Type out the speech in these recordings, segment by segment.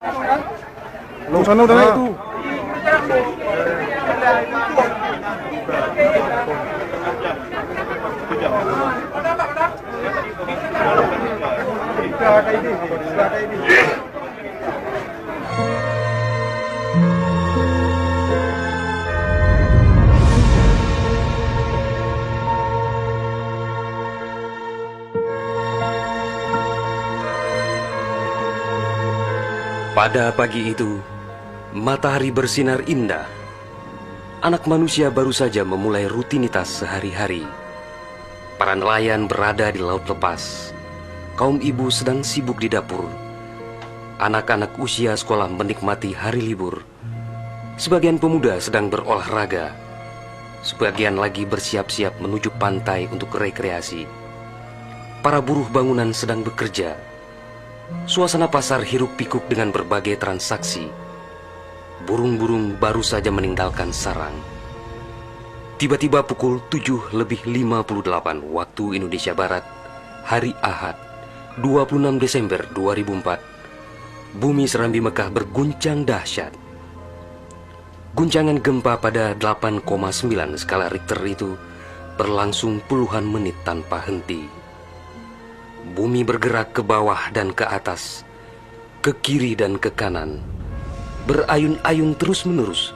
Lu sana udah naik tuh. Pada pagi itu, matahari bersinar indah. Anak manusia baru saja memulai rutinitas sehari-hari. Para nelayan berada di laut lepas. Kaum ibu sedang sibuk di dapur. Anak-anak usia sekolah menikmati hari libur. Sebagian pemuda sedang berolahraga. Sebagian lagi bersiap-siap menuju pantai untuk rekreasi. Para buruh bangunan sedang bekerja. Suasana pasar hiruk-pikuk dengan berbagai transaksi. Burung-burung baru saja meninggalkan sarang. Tiba-tiba pukul 7:58 waktu Indonesia Barat, hari Ahad, 26 Desember 2004, bumi Serambi Mekah berguncang dahsyat. Guncangan gempa pada 8,9 skala Richter itu berlangsung puluhan menit tanpa henti. Bumi bergerak ke bawah dan ke atas, ke kiri dan ke kanan, berayun-ayun terus-menerus.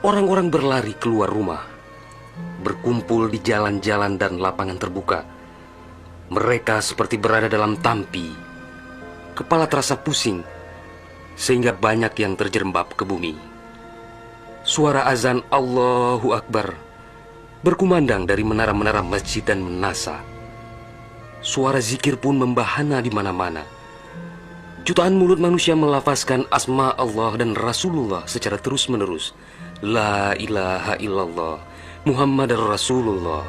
Orang-orang berlari keluar rumah, berkumpul di jalan-jalan dan lapangan terbuka. Mereka seperti berada dalam tampi. Kepala terasa pusing, sehingga banyak yang terjerembab ke bumi. Suara azan Allahu Akbar berkumandang dari menara-menara masjid dan menasa. Suara zikir pun membahana di mana-mana. Jutaan mulut manusia melafazkan asma Allah dan Rasulullah secara terus-menerus. La ilaha illallah, Muhammad Rasulullah.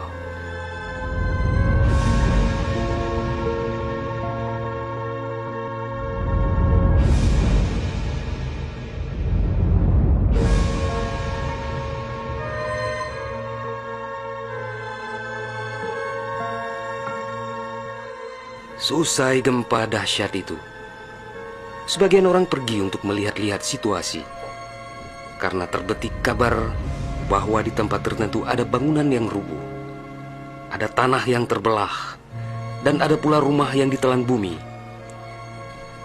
Seusai gempa dahsyat itu, sebagian orang pergi untuk melihat-lihat situasi. Karena terbetik kabar bahwa di tempat tertentu ada bangunan yang rubuh, ada tanah yang terbelah, dan ada pula rumah yang ditelan bumi.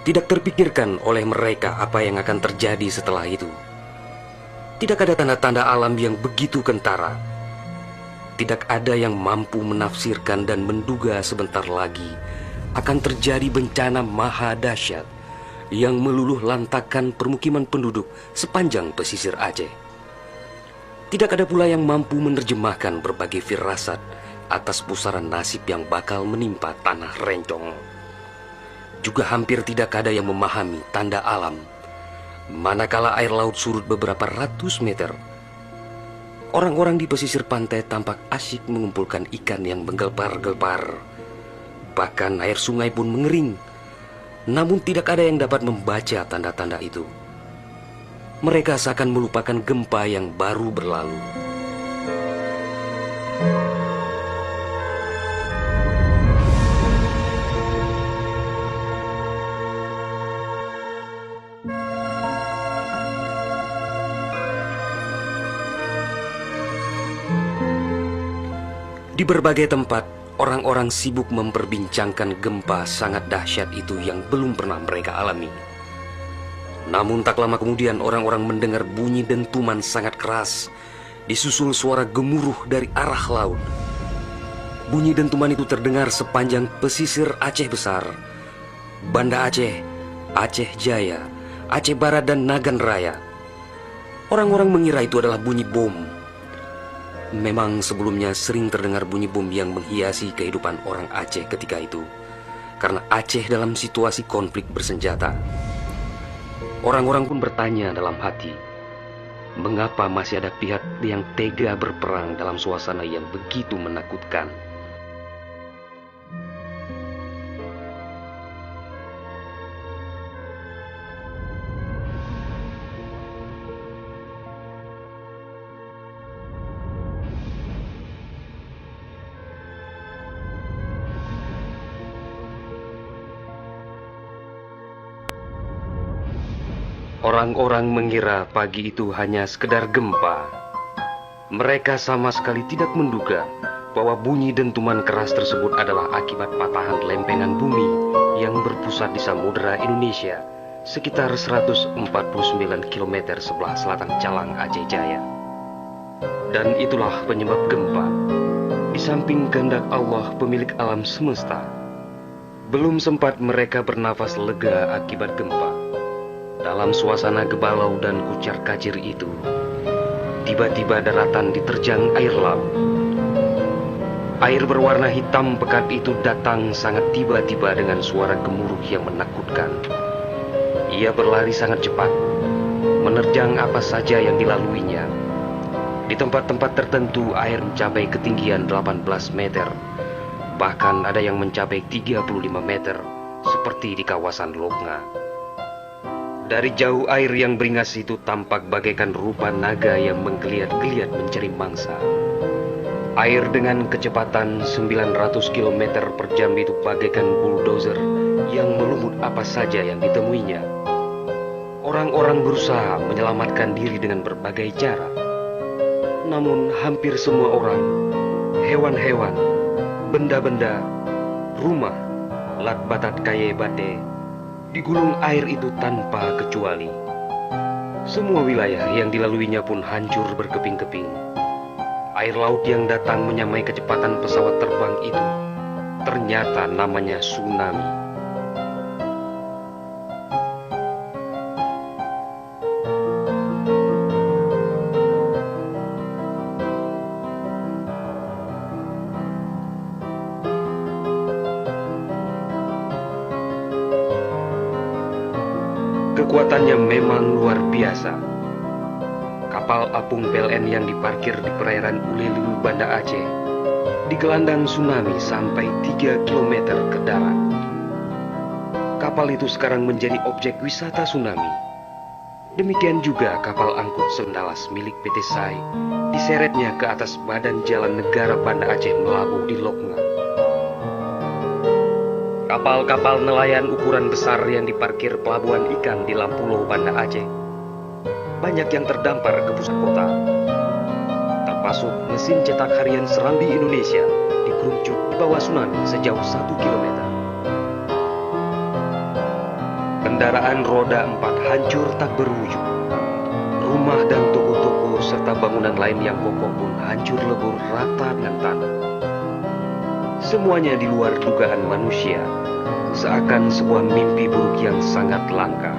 Tidak terpikirkan oleh mereka apa yang akan terjadi setelah itu. Tidak ada tanda-tanda alam yang begitu kentara. Tidak ada yang mampu menafsirkan dan menduga sebentar lagi akan terjadi bencana maha dahsyat yang meluluh lantakkan permukiman penduduk sepanjang pesisir Aceh. Tidak ada pula yang mampu menerjemahkan berbagai firasat atas pusaran nasib yang bakal menimpa tanah rencong. Juga hampir tidak ada yang memahami tanda alam, manakala air laut surut beberapa ratus meter. Orang-orang di pesisir pantai tampak asyik mengumpulkan ikan yang menggelpar-gelpar. Bahkan air sungai pun mengering. Namun tidak ada yang dapat membaca tanda-tanda itu. Mereka seakan melupakan gempa yang baru berlalu. Di berbagai tempat, orang-orang sibuk memperbincangkan gempa sangat dahsyat itu yang belum pernah mereka alami. Namun tak lama kemudian orang-orang mendengar bunyi dentuman sangat keras, disusul suara gemuruh dari arah laut. Bunyi dentuman itu terdengar sepanjang pesisir Aceh Besar, Banda Aceh, Aceh Jaya, Aceh Barat dan Nagan Raya. Orang-orang mengira itu adalah bunyi bom. Memang sebelumnya sering terdengar bunyi bom yang menghiasi kehidupan orang Aceh ketika itu, karena Aceh dalam situasi konflik bersenjata. Orang-orang pun bertanya dalam hati, mengapa masih ada pihak yang tega berperang dalam suasana yang begitu menakutkan? Orang-orang mengira pagi itu hanya sekedar gempa. Mereka sama sekali tidak menduga bahwa bunyi dentuman keras tersebut adalah akibat patahan lempengan bumi yang berpusat di Samudra Indonesia, sekitar 149 km sebelah selatan Calang Aceh Jaya. Dan itulah penyebab gempa. Di samping kehendak Allah pemilik alam semesta, belum sempat mereka bernafas lega akibat gempa. Dalam suasana gebalau dan kucar-kacir itu, tiba-tiba daratan diterjang air laut. Air berwarna hitam pekat itu datang sangat tiba-tiba dengan suara gemuruh yang menakutkan. Ia berlari sangat cepat, menerjang apa saja yang dilaluinya. Di tempat-tempat tertentu air mencapai ketinggian 18 meter, bahkan ada yang mencapai 35 meter, seperti di kawasan Loknga. Dari jauh air yang beringas itu tampak bagaikan rupa naga yang menggeliat-geliat mencari mangsa. Air dengan kecepatan 900 km per jam itu bagaikan bulldozer yang melumut apa saja yang ditemuinya. Orang-orang berusaha menyelamatkan diri dengan berbagai cara. Namun hampir semua orang, hewan-hewan, benda-benda, rumah, lat batat kaye bate, digulung air itu tanpa kecuali. Semua wilayah yang dilaluinya pun hancur berkeping-keping. Air laut yang datang menyamai kecepatan pesawat terbang itu ternyata namanya tsunami. Kekuatannya memang luar biasa. Kapal apung PLN yang diparkir di perairan Ulelu, Banda Aceh, digelandang tsunami sampai 3 km ke darat. Kapal itu sekarang menjadi objek wisata tsunami. Demikian juga kapal angkut Sendalas milik PT SAI diseretnya ke atas badan jalan negara Banda Aceh Melabuh di Loknga. Kapal-kapal nelayan ukuran besar yang diparkir pelabuhan ikan di Lampulo, Banda Aceh, banyak yang terdampar ke pusat kota. Termasuk mesin cetak harian Serambi Indonesia dikerucut di bawah tsunami sejauh 1 km. Kendaraan roda 4 hancur tak berwujud. Rumah dan toko-toko serta bangunan lain yang kokoh pun hancur lebur rata dengan tanah. Semuanya di luar dugaan manusia, seakan sebuah mimpi buruk yang sangat langka.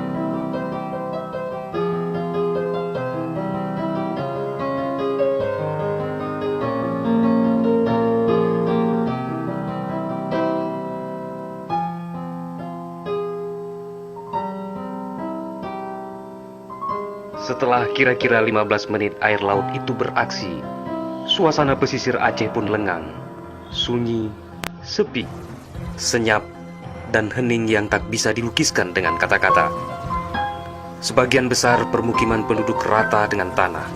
Setelah kira-kira 15 menit air laut itu beraksi, suasana pesisir Aceh pun lengang, sunyi, sepi, senyap, dan hening yang tak bisa dilukiskan dengan kata-kata. Sebagian besar permukiman penduduk rata dengan tanah,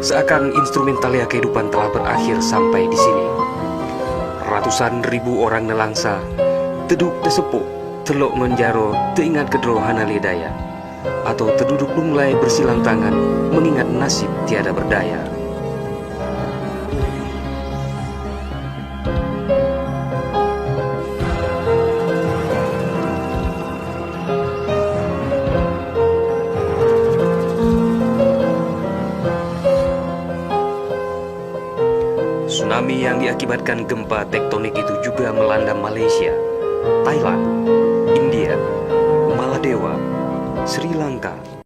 seakan instrumen taliah kehidupan telah berakhir sampai di sini. Ratusan ribu orang nelangsa, teduk desepuk, telok nonjaro, teingat kedro hana ledaya, atau terduduk mulai bersilang tangan mengingat nasib tiada berdaya. Tsunami yang diakibatkan gempa tektonik itu juga melanda Malaysia, Thailand, India, Maladewa, Sri Lanka,